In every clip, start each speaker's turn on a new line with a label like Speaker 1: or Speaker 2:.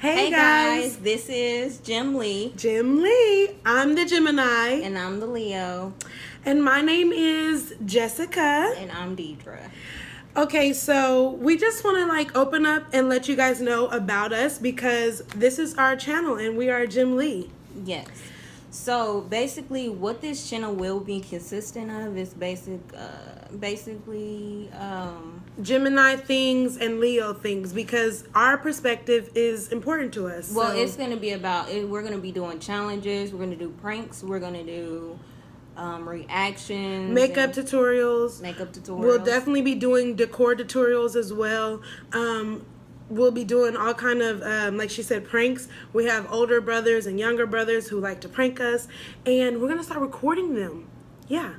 Speaker 1: Hey guys, this is Jim Lee.
Speaker 2: I'm the Gemini.
Speaker 1: And I'm the Leo.
Speaker 2: And my name is Jessica.
Speaker 1: And I'm Deidre.
Speaker 2: Okay, so we just want to open up and let you guys know about us because this is our channel and we are Jim Lee.
Speaker 1: Yes. So basically what this channel will be consistent of is basically
Speaker 2: Gemini things and Leo things because our perspective is important to us.
Speaker 1: Well, it's going to be about it. We're going to be doing challenges. We're going to do pranks. We're going to do reactions.
Speaker 2: Makeup tutorials. We'll definitely be doing decor tutorials as well. We'll be doing all kind of, like she said, pranks. We have older brothers and younger brothers who like to prank us. And we're going to start recording them. Yeah.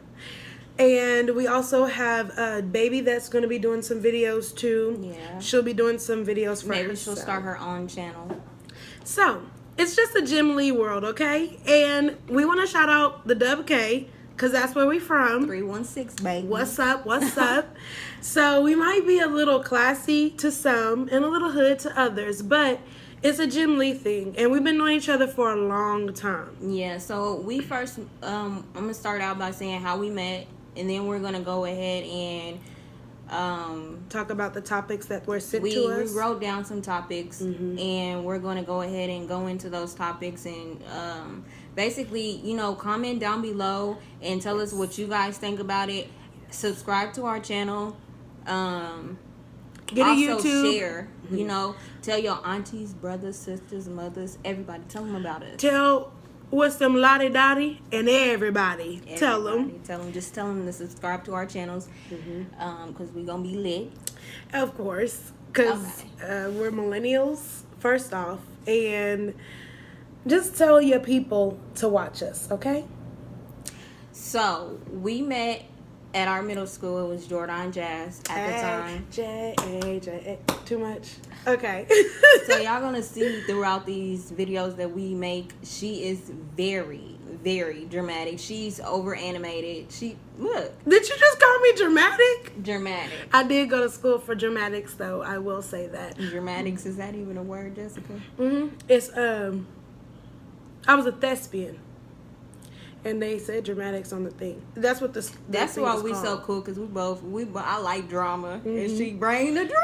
Speaker 2: And we also have a baby that's going to be doing some videos too.
Speaker 1: Yeah.
Speaker 2: She'll be doing some videos for
Speaker 1: Maybe she'll start her own channel.
Speaker 2: So, it's just a Jim Lee world, okay? And we want to shout out the Dub K, because that's where we from.
Speaker 1: 316, baby.
Speaker 2: What's up? What's up? So, we might be a little classy to some and a little hood to others, but it's a Jim Lee thing, and we've been knowing each other for a long time.
Speaker 1: Yeah, so we first, I'm going to start out by saying how we met. And then we're going to go ahead and
Speaker 2: talk about the topics that were sent to us.
Speaker 1: We wrote down some topics, and we're going to go ahead and go into those topics. And basically, comment down below and tell us what you guys think about it. Subscribe to our channel.
Speaker 2: Get a
Speaker 1: also
Speaker 2: YouTube.
Speaker 1: Share. Tell your aunties, brothers, sisters, mothers, everybody. Tell them about us.
Speaker 2: Tell what's them lottie dottie and everybody. Tell them.
Speaker 1: Just tell them to subscribe to our channels because we're going to be lit.
Speaker 2: Of course. Because we're millennials, first off. And just tell your people to watch us, okay?
Speaker 1: So, we met at our middle school. It was Jordan Jazz at the time.
Speaker 2: J-A-J-A. Too much? Okay.
Speaker 1: So y'all gonna see throughout these videos that we make, she is very, very dramatic. She's over animated. Look.
Speaker 2: Did you just call me dramatic?
Speaker 1: Dramatic.
Speaker 2: I did go to school for dramatics though, I will say that.
Speaker 1: Dramatics, is that even a word, Jessica?
Speaker 2: It's I was a thespian. And they said dramatics on the thing. That's what
Speaker 1: That's why we so cool, because I like drama. And she bring the drama.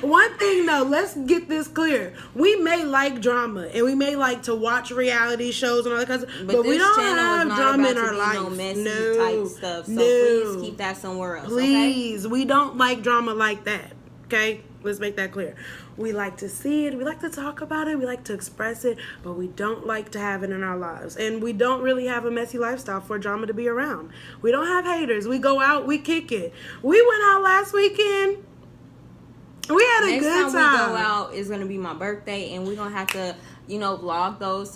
Speaker 2: One thing though, let's get this clear. We may like drama and we may like to watch reality shows and all that kind of stuff, but we don't have drama in our life.
Speaker 1: No messy type stuff. So please keep that somewhere else.
Speaker 2: Please. Okay? We don't like drama like that. Okay? Let's make that clear. We like to see it. We like to talk about it. We like to express it. But we don't like to have it in our lives. And we don't really have a messy lifestyle for drama to be around. We don't have haters. We go out. We kick it. We went out last weekend. We had a good time. Next time
Speaker 1: we go out is going to be my birthday. And we're going to have to, vlog those.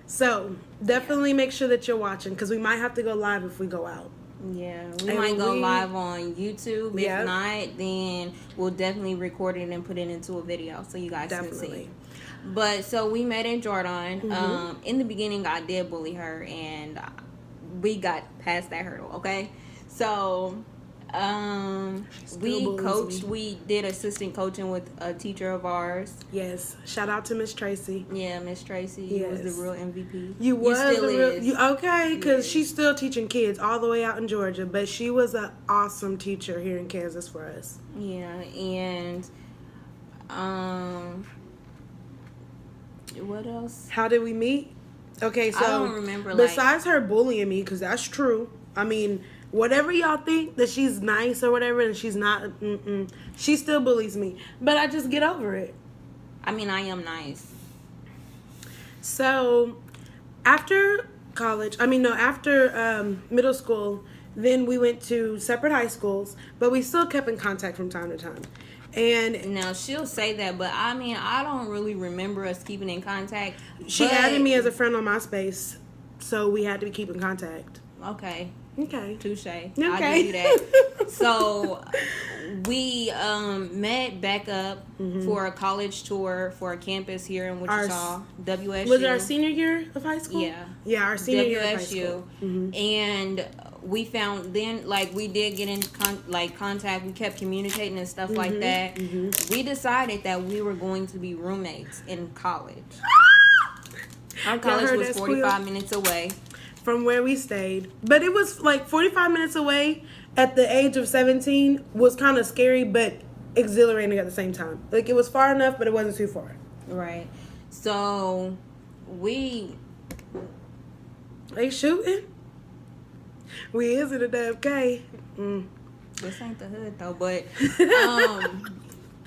Speaker 2: So definitely make sure that you're watching. Because we might have to go live if we go out.
Speaker 1: Yeah, we might go live on YouTube. If not, then we'll definitely record it and put it into a video so you guys can see. But so we met in Jordan. In the beginning, I did bully her, and we got past that hurdle. Okay, so we did assistant coaching with a teacher of ours.
Speaker 2: Yes, shout out to Miss Tracy.
Speaker 1: Yeah, Miss Tracy. You was the real MVP.
Speaker 2: You okay? Because she's still teaching kids all the way out in Georgia, but she was an awesome teacher here in Kansas for us.
Speaker 1: Yeah, and what else?
Speaker 2: How did we meet? Okay, so
Speaker 1: I don't remember.
Speaker 2: Besides her bullying me, because that's true. I mean, whatever y'all think that she's nice or whatever, and she's not, she still bullies me. But I just get over it.
Speaker 1: I mean, I am nice.
Speaker 2: So, after college, after middle school, then we went to separate high schools, but we still kept in contact from time to time. And
Speaker 1: now she'll say that, but I don't really remember us keeping in contact.
Speaker 2: She added me as a friend on MySpace, so we had to keep in contact.
Speaker 1: Okay. Touche.
Speaker 2: Okay.
Speaker 1: I'll give you that. So we met back up for a college tour for a campus here in Wichita, WSU.
Speaker 2: Was it our senior year of high school?
Speaker 1: Yeah.
Speaker 2: Yeah, our senior year of high school.
Speaker 1: And we found then, like, we did get in contact. We kept communicating and stuff like that. We decided that we were going to be roommates in college. Our college was 45 minutes away
Speaker 2: from where we stayed, but it was like 45 minutes away at the age of 17 was kind of scary, but exhilarating at the same time. Like, it was far enough, but it wasn't too far.
Speaker 1: Right. So
Speaker 2: they shooting. We is in a damn K.
Speaker 1: This ain't the hood though, but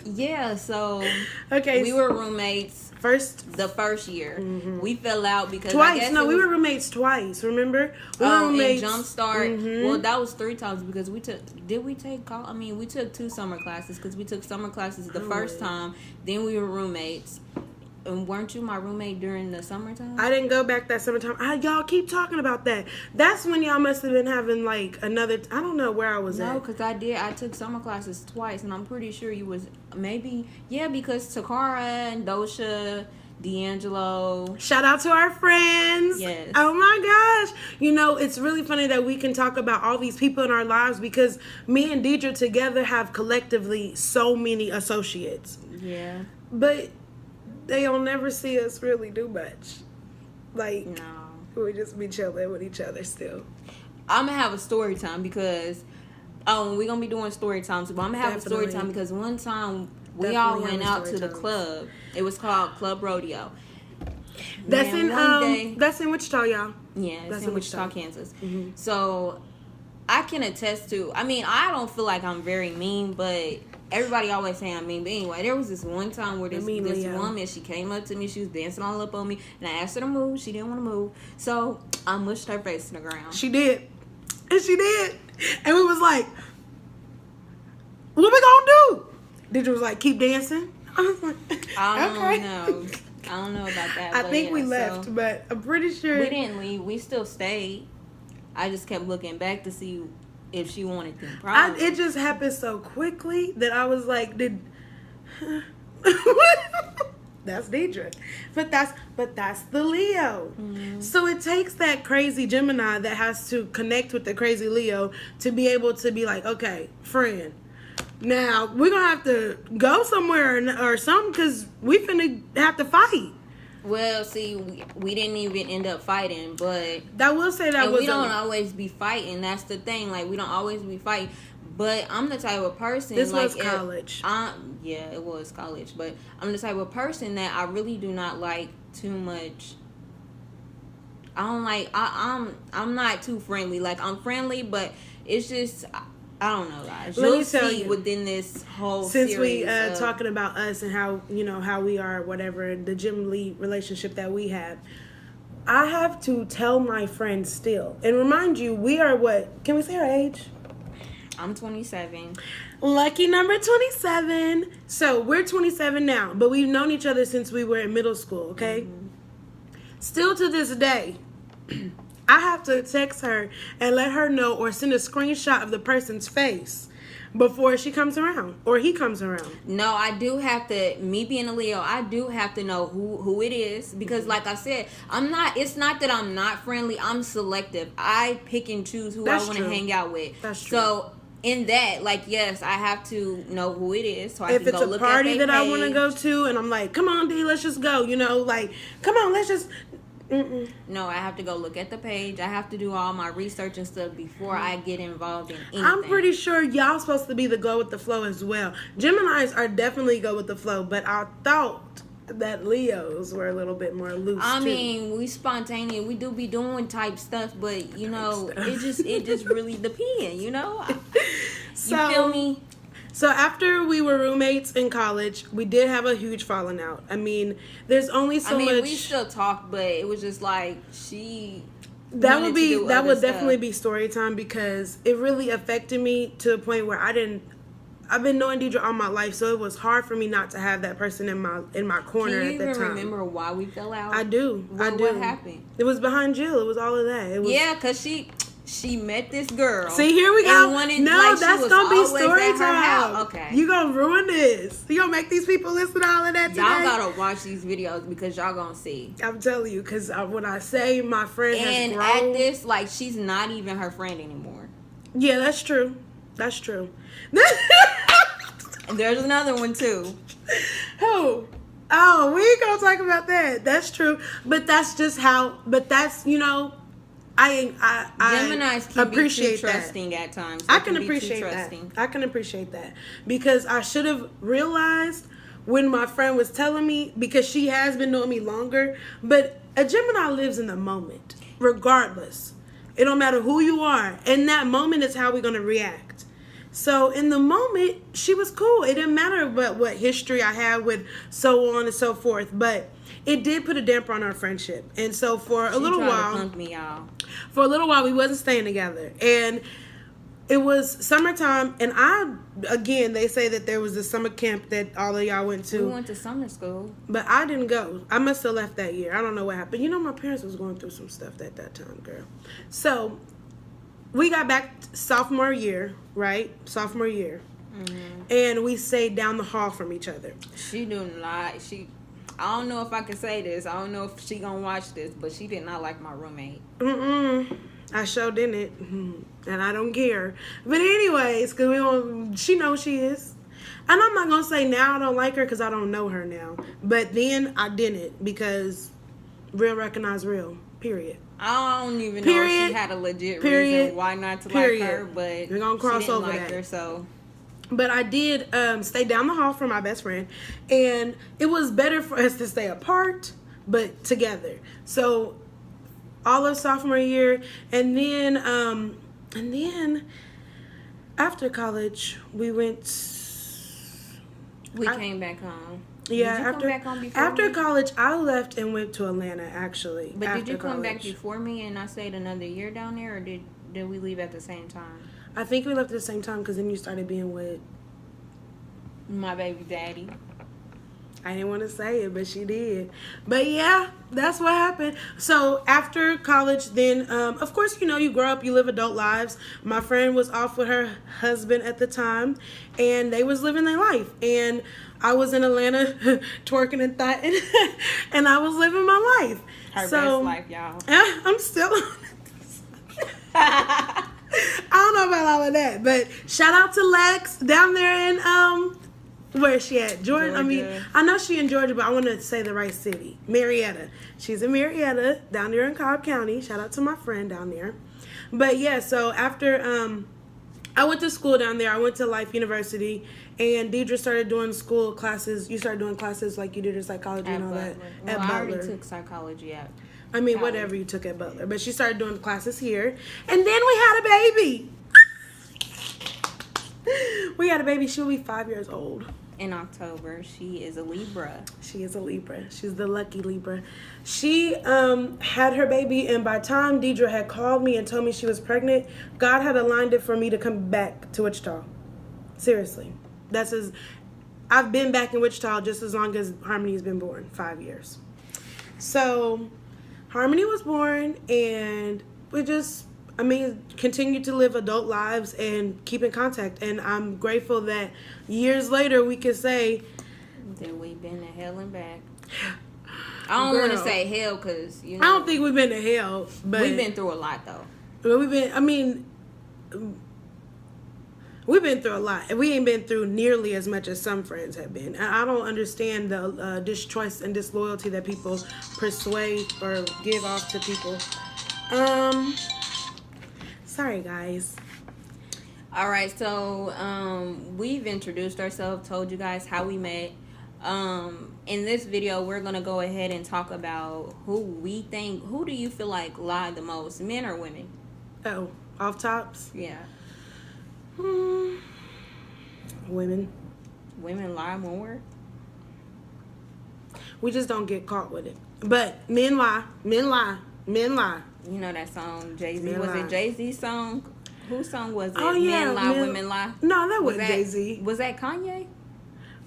Speaker 1: yeah. So
Speaker 2: okay,
Speaker 1: we were roommates the first year. We fell out because
Speaker 2: twice. We were roommates twice. Remember? We were roommates.
Speaker 1: In Jumpstart. Well, that was 3 times because we took 2 summer classes because we took summer classes the first time. Then we were roommates. And weren't you my roommate during the summertime?
Speaker 2: I didn't go back that summertime. Y'all keep talking about that. That's when y'all must have been having like another. I don't know where I was at.
Speaker 1: No, because I did. I took summer classes twice, and I'm pretty sure you was maybe because Takara and Dosha, D'Angelo.
Speaker 2: Shout out to our friends.
Speaker 1: Yes.
Speaker 2: Oh my gosh. You know, it's really funny that we can talk about all these people in our lives because me and Deidre together have collectively so many associates.
Speaker 1: Yeah.
Speaker 2: But they'll never see us really do much. Like, no. We just be chilling with each other still.
Speaker 1: I'm going to have a story time because we're going to be doing story times. But I'm going to have a story time because one time we all went out to the club. It was called Club Rodeo.
Speaker 2: That's that's in Wichita, y'all.
Speaker 1: Yeah, that's in Wichita, Kansas. So I can attest to, I don't feel like I'm very mean, but everybody always say I'm mean. But anyway, there was this one time where this woman, she came up to me, she was dancing all up on me, and I asked her to move. She didn't want to move. So I mushed her face in the ground.
Speaker 2: She did. And she did. And we was like, what we gonna do? Didra was like, keep dancing. I was like,
Speaker 1: I don't know about that.
Speaker 2: I think we left, but I'm pretty sure.
Speaker 1: We didn't leave. We still stayed. I just kept looking back to see if she wanted them.
Speaker 2: It just happened so quickly that I was like, that's Deidre. But that's the Leo. So it takes that crazy Gemini that has to connect with the crazy Leo to be able to be like, okay, friend, now we're going to have to go somewhere or something because we finna have to fight.
Speaker 1: Well, see, we didn't even end up fighting, but
Speaker 2: I will say that
Speaker 1: we don't always be fighting. That's the thing. Like, we don't always be fighting. But I'm the type of person.
Speaker 2: This was college.
Speaker 1: Yeah, it was college. But I'm the type of person that I really do not like too much. I don't like. I'm not too friendly. Like, I'm friendly, but it's just. I don't know, guys. You'll see within this whole
Speaker 2: since
Speaker 1: series
Speaker 2: we talking about us and how how we are, whatever the Jim Lee relationship that we have. I have to tell my friends still and remind you, we are what? Can we say our age?
Speaker 1: I'm 27.
Speaker 2: Lucky number 27. So we're 27 now, but we've known each other since we were in middle school. Okay. Still to this day. I have to text her and let her know or send a screenshot of the person's face before she comes around or he comes around.
Speaker 1: No, I do have to, me being a Leo, I do have to know who it is because like I said, it's not that I'm not friendly, I'm selective. I pick and choose who I want to hang out with.
Speaker 2: That's true.
Speaker 1: So in that, like, yes, I have to know who it is so I can go look at their page. If it's a party
Speaker 2: that I want to go to and I'm like, come on, D, let's just go, like, come on, let's just...
Speaker 1: No, I have to go look at the page. I have to do all my research and stuff before I get involved in anything.
Speaker 2: I'm pretty sure y'all supposed to be the go with the flow as well. Geminis are definitely go with the flow, but I thought that Leos were a little bit more loose too.
Speaker 1: We spontaneous. We do be doing type stuff, but it just really depends, You feel me?
Speaker 2: So after we were roommates in college, we did have a huge falling out. There's only so much.
Speaker 1: We still talk, but it was just like
Speaker 2: that would definitely be story time because it really affected me to the point where I've been knowing Deidre all my life, so it was hard for me not to have that person in my corner at that time.
Speaker 1: Can you even remember why we fell out?
Speaker 2: I do.
Speaker 1: What happened?
Speaker 2: It was behind Jill. It was all of that.
Speaker 1: Because she. she met this girl.
Speaker 2: See, here we go. That's gonna be story time.
Speaker 1: Okay,
Speaker 2: you gonna ruin this. You gonna make these people listen to all of that today?
Speaker 1: Y'all gotta watch these videos because y'all gonna see.
Speaker 2: I'm telling you, because when I say my friend has grown,
Speaker 1: and at this, like, she's not even her friend anymore.
Speaker 2: Yeah, that's true. That's true.
Speaker 1: And there's another one too.
Speaker 2: Who? Oh, we ain't gonna talk about that. That's true. But that's just how. But that's, I
Speaker 1: Geminis can
Speaker 2: appreciate
Speaker 1: be too trusting at times.
Speaker 2: I can appreciate that. I can appreciate that because I should have realized when my friend was telling me, because she has been knowing me longer. But a Gemini lives in the moment, regardless. It don't matter who you are. In that moment is how we're gonna react. So in the moment, she was cool. It didn't matter what history I had with so on and so forth. But it did put a damper on our friendship. And so for a little while, we wasn't staying together. And it was summertime. And they say that there was a summer camp that all of y'all went to.
Speaker 1: We went to summer school.
Speaker 2: But I didn't go. I must have left that year. I don't know what happened. My parents was going through some stuff at that time, girl. So we got back sophomore year, right? Sophomore year. Mm-hmm. And we stayed down the hall from each other.
Speaker 1: She didn't lie. I don't know if I can say this. I don't know if she gonna watch this, but she did not like my roommate.
Speaker 2: I sure didn't. And I don't care. But anyways, because she knows she is. And I'm not gonna say now I don't like her because I don't know her now. But then I didn't, because real recognize real. Period.
Speaker 1: I don't even know if she had a legit reason why not to like her, but
Speaker 2: we're gonna cross over
Speaker 1: like
Speaker 2: that.
Speaker 1: her, so.
Speaker 2: But I did stay down the hall from my best friend, and it was better for us to stay apart but together. So all of sophomore year, and then after college we
Speaker 1: came back home.
Speaker 2: Yeah,
Speaker 1: did you come back home before
Speaker 2: after
Speaker 1: me?
Speaker 2: College, I left and went to Atlanta, actually.
Speaker 1: But did you come back before me and I stayed another year down there, or did we leave at the same time?
Speaker 2: I think we left at the same time because then you started being with
Speaker 1: my baby daddy.
Speaker 2: I didn't want to say it, but she did. But yeah, that's what happened. So after college, then, of course, you grow up, you live adult lives. My friend was off with her husband at the time, and they was living their life. And I was in Atlanta twerking and thotting, and I was living my life.
Speaker 1: Her best life, y'all.
Speaker 2: I'm still on it. I don't know about all of that, but shout out to Lex down there in, where is she at? Jordan?
Speaker 1: Georgia.
Speaker 2: I know she in Georgia, but I want to say the right city. Marietta. She's in Marietta, down there in Cobb County. Shout out to my friend down there. But yeah, so after I went to school down there, I went to Life University, and Deidre started doing school classes. You started doing classes like you did in psychology and all that.
Speaker 1: Well, I already took psychology at college.
Speaker 2: Whatever you took at Butler. But she started doing classes here. And then we had a baby. We had a baby. She'll be 5 years old.
Speaker 1: In October. She is a Libra.
Speaker 2: She is a Libra. She's the lucky Libra. She had her baby, and by the time Deidre had called me and told me she was pregnant, God had aligned it for me to come back to Wichita. Seriously. I've been back in Wichita just as long as Harmony's been born, 5 years. So Harmony was born, and we just continue to live adult lives and keep in contact. And I'm grateful that years later we can say
Speaker 1: that we've been to hell and back. I don't want to say hell because,
Speaker 2: I don't think we've been to hell, but
Speaker 1: we've been through a lot, though.
Speaker 2: But we've been through a lot, and we ain't been through nearly as much as some friends have been. And I don't understand the distrust and disloyalty that people persuade or give off to people. Sorry, guys.
Speaker 1: All right, so we've introduced ourselves, told you guys how we met. In this video, we're going to go ahead and talk about who do you feel like lied the most, men or women?
Speaker 2: Oh, off tops?
Speaker 1: Yeah.
Speaker 2: Women.
Speaker 1: Women lie more?
Speaker 2: We just don't get caught with it. But men lie. Men lie. Men lie.
Speaker 1: You know that song, Jay-Z? Was it Jay-Z's song? Whose song was it?
Speaker 2: Oh, yeah.
Speaker 1: Men lie, women lie?
Speaker 2: No, that wasn't Jay-Z.
Speaker 1: Was that Kanye?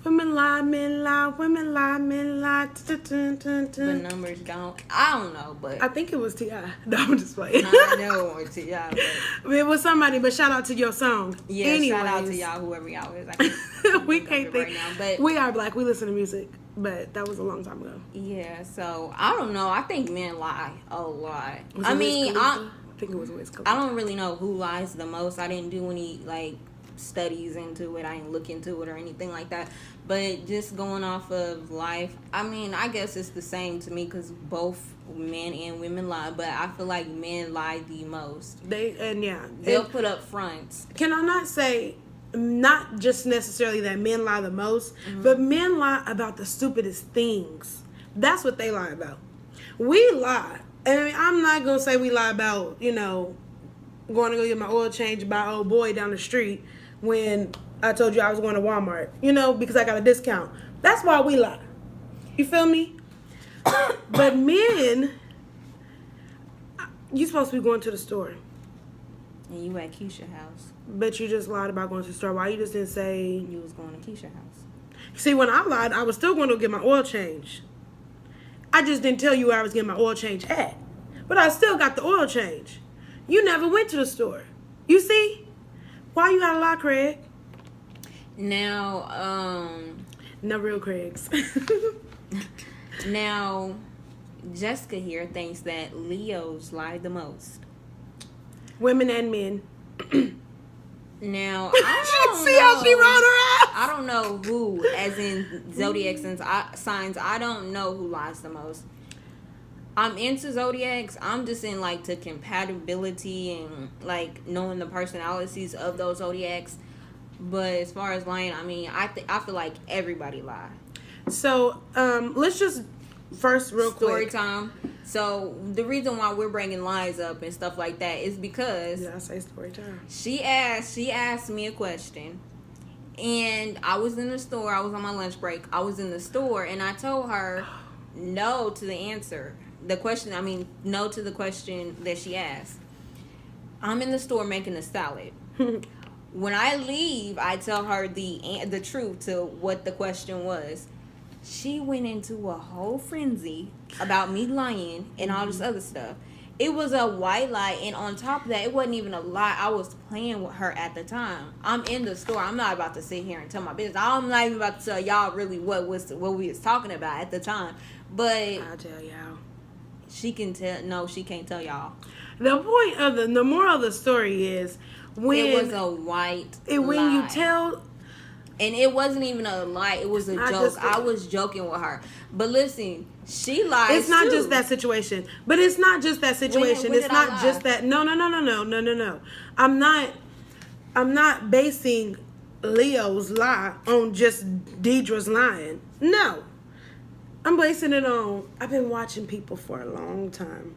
Speaker 2: Women lie, men lie, women lie, men lie.
Speaker 1: But numbers don't. I don't know, but
Speaker 2: I think it was T.I. No, I'm just playing.
Speaker 1: I know it was T.I.
Speaker 2: But it was somebody. But shout out to your song.
Speaker 1: Yeah, anyways, shout out to y'all, whoever y'all is.
Speaker 2: We can't think right now, but we are black. We listen to music, but that was a long time ago.
Speaker 1: Yeah, so I don't know. I think men lie a lot.
Speaker 2: I think it was Wiz Khalifa.
Speaker 1: I don't really know who lies the most. I didn't do any studies into it. I didn't look into it or anything like that. But just going off of life, I mean, I guess it's the same to me because both men and women lie. But I feel like men lie the most.
Speaker 2: They'll
Speaker 1: put up fronts.
Speaker 2: Can I not say, not just necessarily that men lie the most, but men lie about the stupidest things. That's what they lie about. We lie. I mean, I'm not gonna say we lie about going to go get my oil change by old boy down the street when I told you I was going to Walmart, because I got a discount. That's why we lie. You feel me? But men, you supposed to be going to the store.
Speaker 1: And you at Keisha's house.
Speaker 2: But you just lied about going to the store. Why you just didn't say...
Speaker 1: You was going to Keisha's house.
Speaker 2: See, when I lied, I was still going to get my oil change. I just didn't tell you where I was getting my oil change at. But I still got the oil change. You never went to the store. You see? Why you gotta lie, Craig?
Speaker 1: Now,
Speaker 2: no real Craigs.
Speaker 1: Now, Jessica here thinks that Leos lie the most.
Speaker 2: Women and men.
Speaker 1: Now, I don't
Speaker 2: see how she rolled her ass?
Speaker 1: I don't know who, as in zodiac signs. I don't know who lies the most. I'm into zodiacs. I'm just in the compatibility and knowing the personalities of those zodiacs. But as far as lying, I mean, I feel like everybody lie.
Speaker 2: So let's just first real
Speaker 1: story
Speaker 2: quick.
Speaker 1: Time. So the reason why we're bringing lies up and stuff like that is because
Speaker 2: I say story time.
Speaker 1: She asked me a question, and I was in the store. I was on my lunch break. I was in the store, and I told her no to the answer. No to the question that she asked. I'm in the store making a salad. When I leave, I tell her the truth to what the question was. She went into a whole frenzy about me lying and all this other stuff. It was a white lie, and on top of that, it wasn't even a lie. I was playing with her at the time. I'm in the store. I'm not about to sit here and tell my business. I'm not even about to tell y'all really what we was talking about at the time. But
Speaker 2: I'll tell y'all.
Speaker 1: She can tell. No, she can't tell y'all.
Speaker 2: The point of the moral of the story is when
Speaker 1: it was a white lie.
Speaker 2: When you tell.
Speaker 1: And it wasn't even a lie. It was a joke. I was joking with her. But listen, she lies.
Speaker 2: It's not just that situation. But it's not just that situation.
Speaker 1: When
Speaker 2: it's not just that. No. I'm not basing Leo's lie on just Deidre's lying. No. I'm basing it on, I've been watching people for a long time.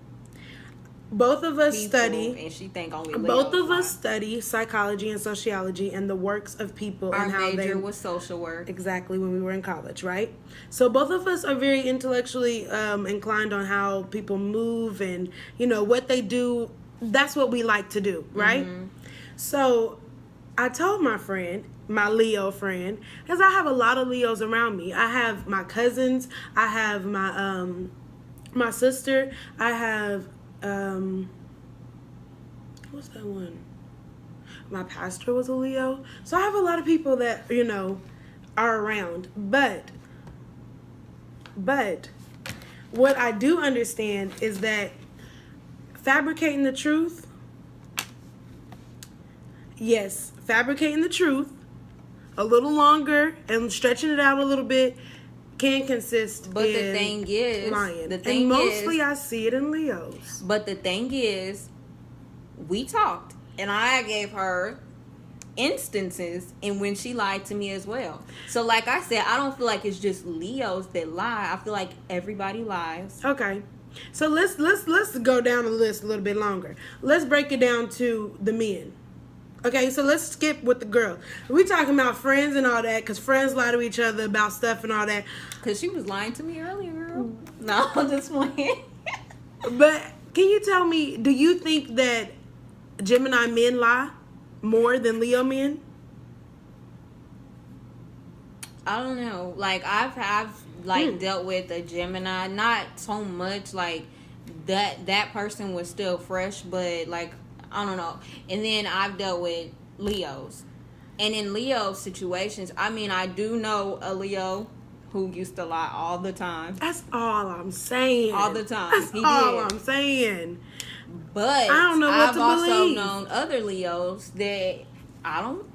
Speaker 2: Both of us study,
Speaker 1: and she think only
Speaker 2: both of us study psychology and sociology and the works of people.
Speaker 1: Our
Speaker 2: and how
Speaker 1: major was social work.
Speaker 2: Exactly, when we were in college, right? So both of us are very intellectually inclined on how people move and, what they do. That's what we like to do, right? Mm-hmm. So I told my friend, my Leo friend, because I have a lot of Leos around me. I have my cousins. I have my sister. I have... what's that one? My pastor was a Leo. So I have a lot of people that, are around. But what I do understand is that fabricating the truth, yes, fabricating the truth a little longer and stretching it out a little bit can consist
Speaker 1: but the thing is
Speaker 2: lying. And mostly I see it in Leos.
Speaker 1: But the thing is, we talked and I gave her instances in when she lied to me as well. So like I said, I don't feel like it's just Leos that lie. I feel like everybody lies.
Speaker 2: Okay. So let's go down the list a little bit longer. Let's break it down to the men. Okay, so let's skip with the girl. We talking about friends and all that, because friends lie to each other about stuff and all that.
Speaker 1: Because she was lying to me earlier, girl. No, this one.
Speaker 2: But can you tell me, do you think that Gemini men lie more than Leo men?
Speaker 1: I don't know. Like I've like dealt with a Gemini, not so much like that person was still fresh, but like I don't know. And then I've dealt with Leos. And in Leo situations, I mean, I do know a Leo who used to lie all the time.
Speaker 2: That's all I'm saying.
Speaker 1: All the time.
Speaker 2: That's all I'm saying.
Speaker 1: But
Speaker 2: I don't know what
Speaker 1: I've
Speaker 2: to
Speaker 1: also
Speaker 2: believe.
Speaker 1: known other Leos that I don't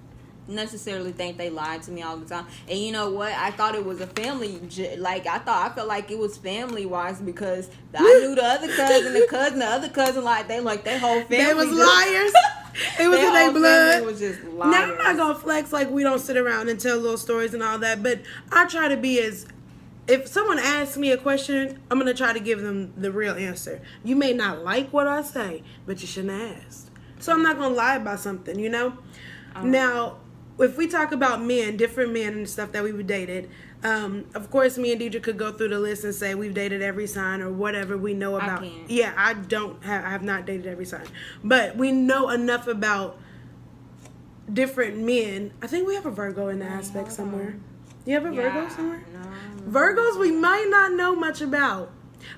Speaker 1: necessarily think they lied to me all the time. And you know what? I thought it was a family. I felt like it was family wise because I knew the other cousin, the other cousin, like they like their whole family.
Speaker 2: They was liars. It was in their blood.
Speaker 1: It was just liars.
Speaker 2: Now I'm not gonna flex like we don't sit around and tell little stories and all that, but I try to be as. If someone asks me a question, I'm gonna try to give them the real answer. You may not like what I say, but you shouldn't have asked. So I'm not gonna lie about something, you know. Now, if we talk about men, different men and stuff that we've dated, of course, me and Deidre could go through the list and say we've dated every sign or whatever we know about.
Speaker 1: I can't.
Speaker 2: Yeah, I have not dated every sign, but we know enough about different men. I think we have a Virgo in the aspect somewhere. You have a Virgo somewhere?
Speaker 1: No.
Speaker 2: Virgos we might not know much about.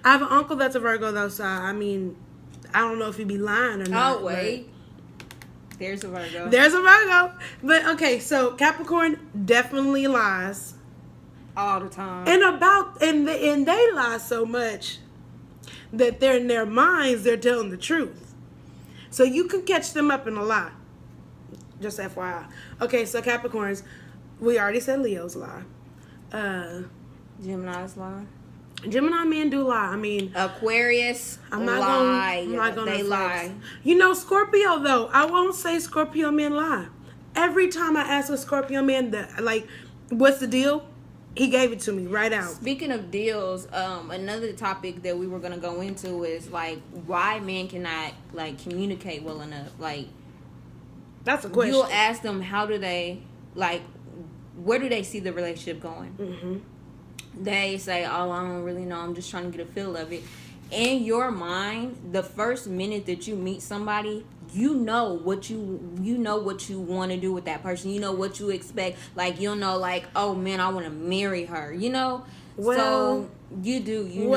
Speaker 2: I have an uncle that's a Virgo though, so I mean, I don't know if he'd be lying or not.
Speaker 1: Oh wait. There's a Virgo.
Speaker 2: There's a Virgo. But okay, so Capricorn definitely lies.
Speaker 1: All the time.
Speaker 2: And they lie so much that they're in their minds, they're telling the truth. So you can catch them up in a lie. Just FYI. Okay, so Capricorns, we already said Leos lie.
Speaker 1: Gemini's lie.
Speaker 2: Gemini men do lie. I mean,
Speaker 1: Aquarius
Speaker 2: I'm not gonna
Speaker 1: they lie.
Speaker 2: You know, Scorpio though, I won't say Scorpio men lie. Every time I ask a Scorpio man what's the deal? He gave it to me right out.
Speaker 1: Speaking of deals, another topic that we were gonna go into is like why men cannot like communicate well enough. Like,
Speaker 2: that's a question.
Speaker 1: You'll ask them how do they like, where do they see the relationship going?
Speaker 2: Mm-hmm.
Speaker 1: They say, "Oh, I don't really know. I'm just trying to get a feel of it." In your mind, the first minute that you meet somebody, you know what you want to do with that person. You know what you expect. Like, you'll know, like, oh man, I want to marry her. You know.
Speaker 2: Well,
Speaker 1: so you do. You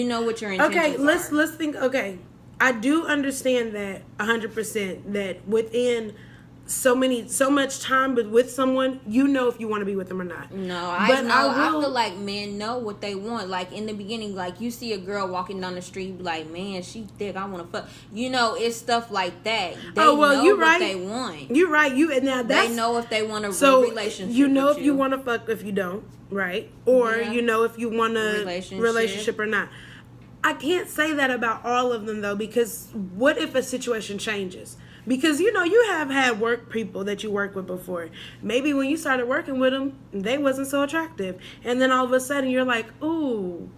Speaker 1: know what your intentions
Speaker 2: are. Okay, let's think. Okay, I do understand that 100%. That within so much time with someone, you know if you want to be with them or not.
Speaker 1: No, I feel like men know what they want. Like in the beginning, like you see a girl walking down the street, be like, man, she thick, I want to fuck. You know, it's stuff like that. They know what they want.
Speaker 2: You're right. They
Speaker 1: know if they want a relationship.
Speaker 2: You know if you want to fuck, if you don't, right? Or you know if you want a relationship or not. I can't say that about all of them though, because what if a situation changes? Because, you know, you have had work people that you worked with before. Maybe when you started working with them, they wasn't so attractive. And then all of a sudden you're like, ooh,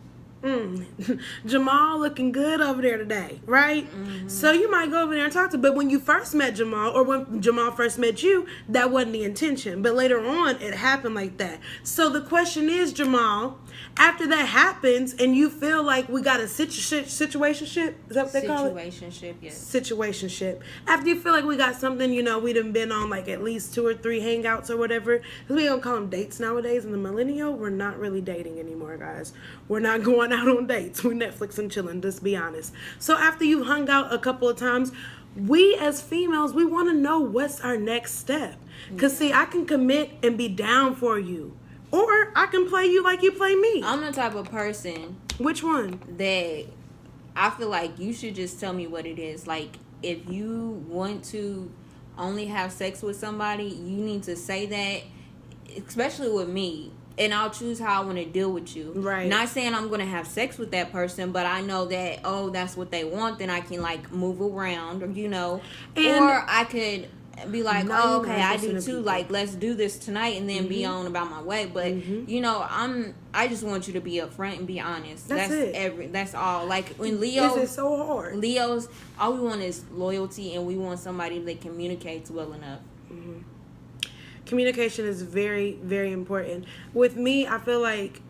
Speaker 2: Jamal looking good over there today, right? Mm-hmm. So you might go over there and talk to him. But when you first met Jamal, or when Jamal first met you, that wasn't the intention. But later on, it happened like that. So the question is, Jamal, after that happens and you feel like we got a situationship, is that what they call it?
Speaker 1: Situationship, yes.
Speaker 2: Situationship. After you feel like we got something, you know, we done been on like at least 2 or 3 hangouts or whatever. Because we don't call them dates nowadays. In the millennial, we're not really dating anymore, guys. We're not going out on dates. We're Netflix and chilling, just be honest. So after you've hung out a couple of times, we as females, we want to know what's our next step. Because see, I can commit and be down for you. Or I can play you like you play me.
Speaker 1: I'm the type of person.
Speaker 2: Which one?
Speaker 1: That I feel like you should just tell me what it is. Like, if you want to only have sex with somebody, you need to say that, especially with me. And I'll choose how I want to deal with you.
Speaker 2: Right.
Speaker 1: Not saying I'm going to have sex with that person, but I know that, oh, that's what they want. Then I can, like, move around, or, you know. And or I could be like, oh, okay, I do too. Like, let's do this tonight and then be on about my way. But, you know, I just want you to be upfront and be honest.
Speaker 2: That's it.
Speaker 1: That's all. Like, when Leos...
Speaker 2: This is so hard.
Speaker 1: Leos, all we want is loyalty, and we want somebody that communicates well enough.
Speaker 2: Mm-hmm. Communication is very, very important. With me, I feel like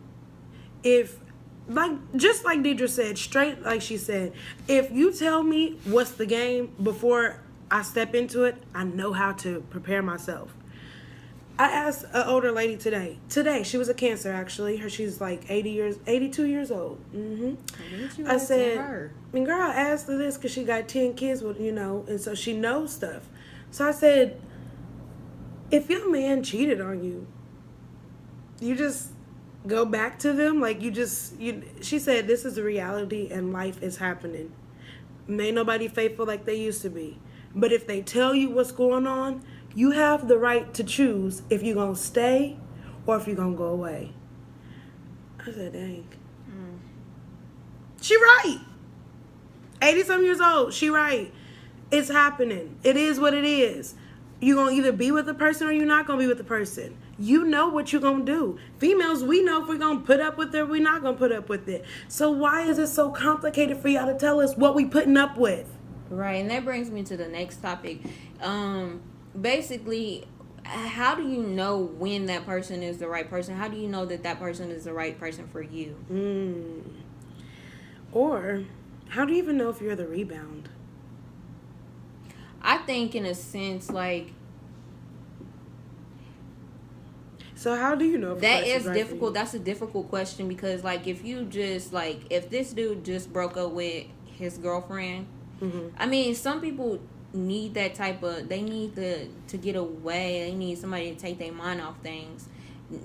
Speaker 2: just like Deidre said, straight like she said, if you tell me what's the game before I step into it, I know how to prepare myself. I asked an older lady today. She was a Cancer, actually. She's like 82 years old. Mm-hmm. I said, girl, I asked her this because she got 10 kids with, and so she knows stuff. So I said, if your man cheated on you, you just go back to them? Like, she said, this is the reality and life is happening. Ain't nobody faithful like they used to be. But if they tell you what's going on, you have the right to choose if you're going to stay or if you're going to go away. I said, dang. She right. 80-some years old. She right. It's happening. It is what it is. You're going to either be with the person or you're not going to be with the person. You know what you're going to do. Females, we know if we're going to put up with it or we're not going to put up with it. So why is it so complicated for y'all to tell us what we putting up with?
Speaker 1: Right, and that brings me to the next topic. Basically, how do you know when that person is the right person? How do you know that person is the right person for you?
Speaker 2: Or how do you even know if you're the rebound?
Speaker 1: I think in a sense, like...
Speaker 2: So how do you know if
Speaker 1: that is difficult? That's a difficult question because, like, if you just, like, if this dude just broke up with his girlfriend, I mean, some people need that type of, they need to get away. They need somebody to take their mind off things.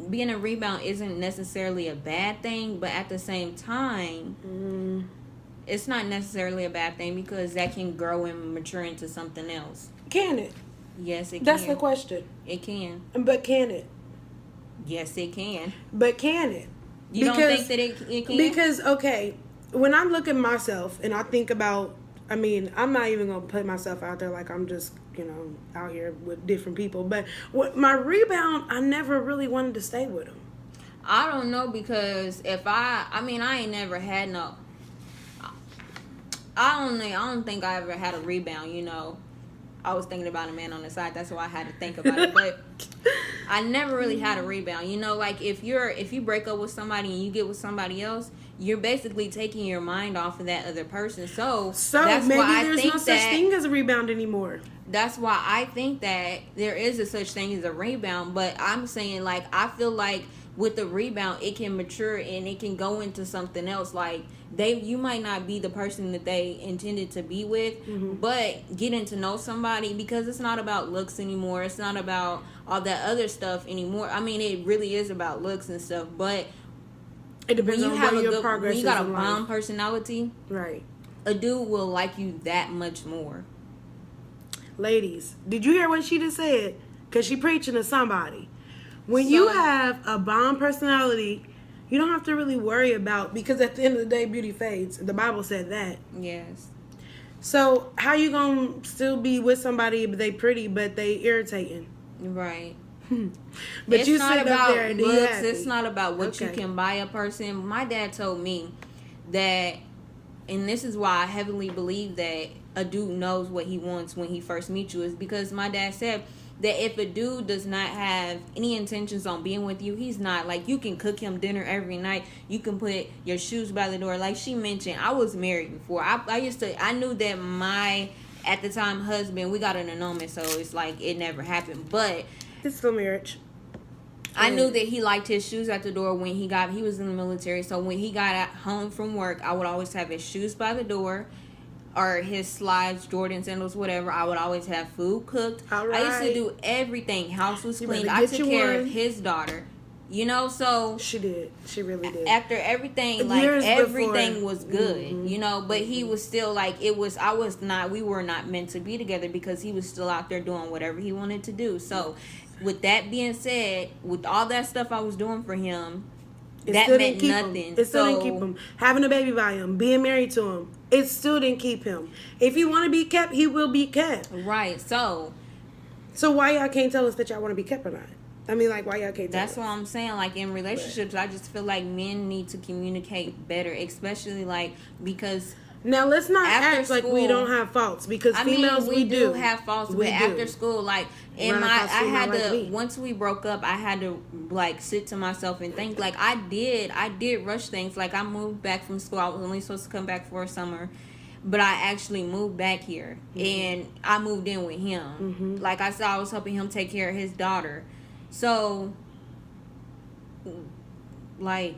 Speaker 1: Being a rebound isn't necessarily a bad thing, but at the same time, it's not necessarily a bad thing because that can grow and mature into something else.
Speaker 2: Can it?
Speaker 1: Yes, it can.
Speaker 2: That's the question.
Speaker 1: It can.
Speaker 2: But can it?
Speaker 1: Yes, it can.
Speaker 2: But can it?
Speaker 1: You don't think that it can?
Speaker 2: Because, okay, when I look at myself and I think about, I mean, I'm not even going to put myself out there like I'm just, out here with different people. But with my rebound, I never really wanted to stay with him.
Speaker 1: I don't know because I ain't never had no, I don't think I ever had a rebound, I was thinking about a man on the side. That's why I had to think about it. But I never really had a rebound. Like if you break up with somebody and you get with somebody else, you're basically taking your mind off of that other person. So that's
Speaker 2: maybe
Speaker 1: why
Speaker 2: there's no such thing as a rebound anymore.
Speaker 1: That's why I think that there is a such thing as a rebound. But I'm saying, like, I feel like with the rebound, it can mature and it can go into something else. Like you might not be the person that they intended to be with, but getting to know somebody, because it's not about looks anymore. It's not about all that other stuff anymore. I mean, it really is about looks and stuff, but
Speaker 2: it depends
Speaker 1: when you
Speaker 2: on
Speaker 1: have
Speaker 2: your progress.
Speaker 1: When you got a bomb personality,
Speaker 2: right?
Speaker 1: A dude will like you that much more.
Speaker 2: Ladies, did you hear what she just said? Because she preaching to somebody. When you have a bomb personality, you don't have to really worry about, because at the end of the day, beauty fades. The Bible said that.
Speaker 1: Yes.
Speaker 2: So how you gonna still be with somebody they pretty but they irritating?
Speaker 1: Right.
Speaker 2: But
Speaker 1: it's
Speaker 2: you
Speaker 1: not
Speaker 2: sit
Speaker 1: about
Speaker 2: up there and
Speaker 1: looks. It's not about what you can buy a person. My dad told me that, and this is why I heavily believe that a dude knows what he wants when he first meets you, is because my dad said that if a dude does not have any intentions on being with you, he's not, like, you can cook him dinner every night. You can put your shoes by the door. Like she mentioned, I was married before. I knew that my, at the time, husband, we got an annulment, so it's like it never happened. But
Speaker 2: it's still marriage.
Speaker 1: I knew that he liked his shoes at the door when he was in the military. So when he got home from work, I would always have his shoes by the door, or his slides, Jordan sandals, whatever. I would always have food cooked.
Speaker 2: All right.
Speaker 1: I used to do everything. House was clean. I took care of his daughter. So
Speaker 2: she did. She really did.
Speaker 1: After everything, like everything was good, but he was still like, we were not meant to be together because he was still out there doing whatever he wanted to do. So with that being said, with all that stuff I was doing for him, that meant nothing.
Speaker 2: It still didn't keep him. Having a baby by him, being married to him, it still didn't keep him. If he want to be kept, he will be kept.
Speaker 1: Right. So
Speaker 2: why y'all can't tell us that y'all want to be kept or not? I mean, like, why y'all can't tell us?
Speaker 1: That's what I'm saying. Like, in relationships, I just feel like men need to communicate better, especially, like, because...
Speaker 2: Now, let's not act like we don't have faults, because females, we do
Speaker 1: have faults, but after school, like, once we broke up, I had to, like, sit to myself and think, like, I did rush things. Like, I moved back from school. I was only supposed to come back for a summer, but I actually moved back here, and I moved in with him. Like I said, I was helping him take care of his daughter. So, like,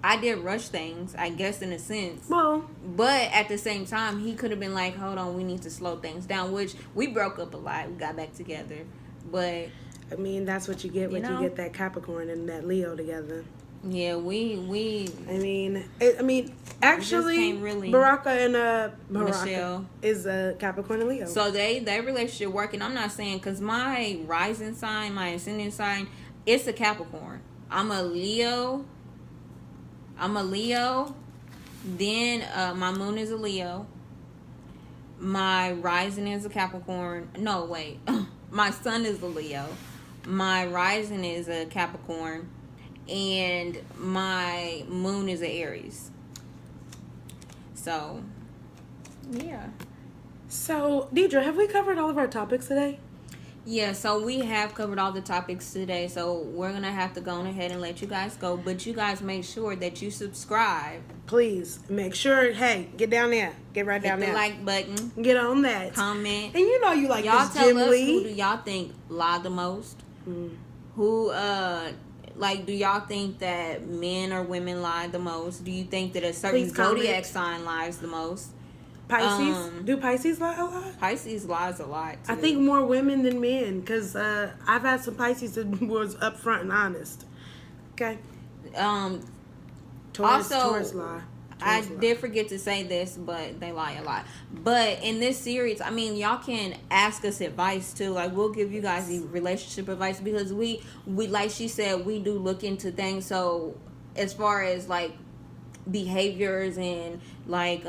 Speaker 1: I did rush things, I guess, in a sense.
Speaker 2: Well,
Speaker 1: but at the same time, he could have been like, hold on, we need to slow things down, which we broke up a lot. We got back together. But
Speaker 2: I mean, that's what you get when you get that Capricorn and that Leo together.
Speaker 1: Yeah, we.
Speaker 2: Actually, Baraka and Michelle is a Capricorn and Leo.
Speaker 1: So their relationship working. I'm not saying because my rising sign, my ascendant sign, it's a Capricorn. I'm a Leo. Then my moon is a Leo. My rising is a Capricorn. No, wait. My sun is a Leo. My rising is a Capricorn. And my moon is an Aries. So, yeah.
Speaker 2: So, Deidre, have we covered all of our topics today?
Speaker 1: Yeah, so we have covered all the topics today. So, we're going to have to go ahead and let you guys go. But you guys make sure that you subscribe.
Speaker 2: Please, make sure, hey, get down there. Get right down there.
Speaker 1: Hit the like button.
Speaker 2: Get on that.
Speaker 1: Comment.
Speaker 2: And you know you like
Speaker 1: y'all
Speaker 2: this,
Speaker 1: tell
Speaker 2: Gemini.
Speaker 1: Us who do y'all think lie the most? Who, like, do y'all think that men or women lie the most? Do you think that a certain zodiac sign lies the most?
Speaker 2: Pisces? Do Pisces lie a lot?
Speaker 1: Pisces lies a lot, too.
Speaker 2: I think more women than men, because I've had some Pisces that was upfront and honest. Okay? Taurus lie.
Speaker 1: I did forget to say this, but they lie a lot. But in this series, I mean, y'all can ask us advice too. Like, we'll give you guys the relationship advice because we like she said, we do look into things. So as far as like behaviors and like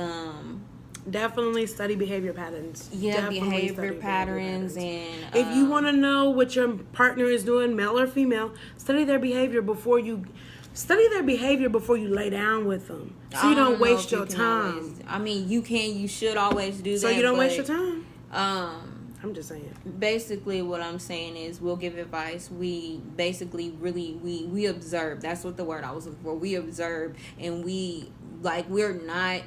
Speaker 2: definitely study behavior patterns.
Speaker 1: Yeah, behavior patterns. And
Speaker 2: if you want to know what your partner is doing, male or female, study their behavior before you lay down with them, so you don't waste your time.
Speaker 1: You should always do that,
Speaker 2: so you don't waste your time. I'm just saying.
Speaker 1: Basically, what I'm saying is we'll give advice. We basically we observe. That's what the word I was looking for. We observe, and we're not.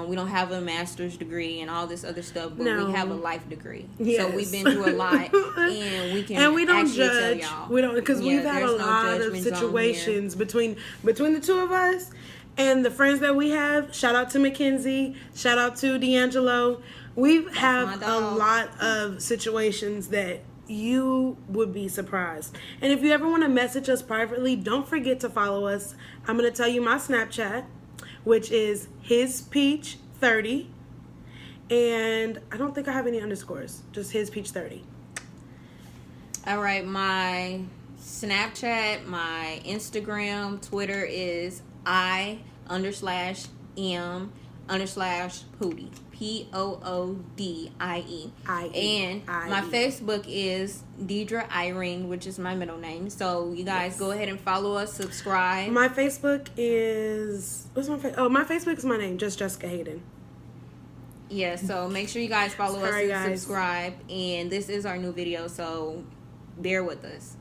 Speaker 1: We don't have a master's degree and all this other stuff, but we have a life degree. Yes. So we've been through a lot, and we can.
Speaker 2: And we don't
Speaker 1: judge.
Speaker 2: Tell y'all. We don't, because we've had a lot of situations between the two of us and the friends that we have. Shout out to Mackenzie. Shout out to D'Angelo. We have a lot of situations that you would be surprised. And if you ever want to message us privately, don't forget to follow us. I'm going to tell you my Snapchat, which is hispeach30, and I don't think I have any underscores, just hispeach30.
Speaker 1: All right, my Snapchat, my Instagram, Twitter is I_M_Pootie, Poodie. And my Facebook is Deidre Irene, which is my middle name. So you guys go ahead and follow us, subscribe.
Speaker 2: My Facebook is my Facebook is my name, just Jessica Hayden.
Speaker 1: Yeah, so make sure you guys follow us and subscribe. And this is our new video, so bear with us.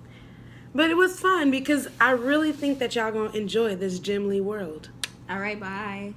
Speaker 2: But it was fun because I really think that y'all gonna enjoy this Gemini world.
Speaker 1: All right, bye.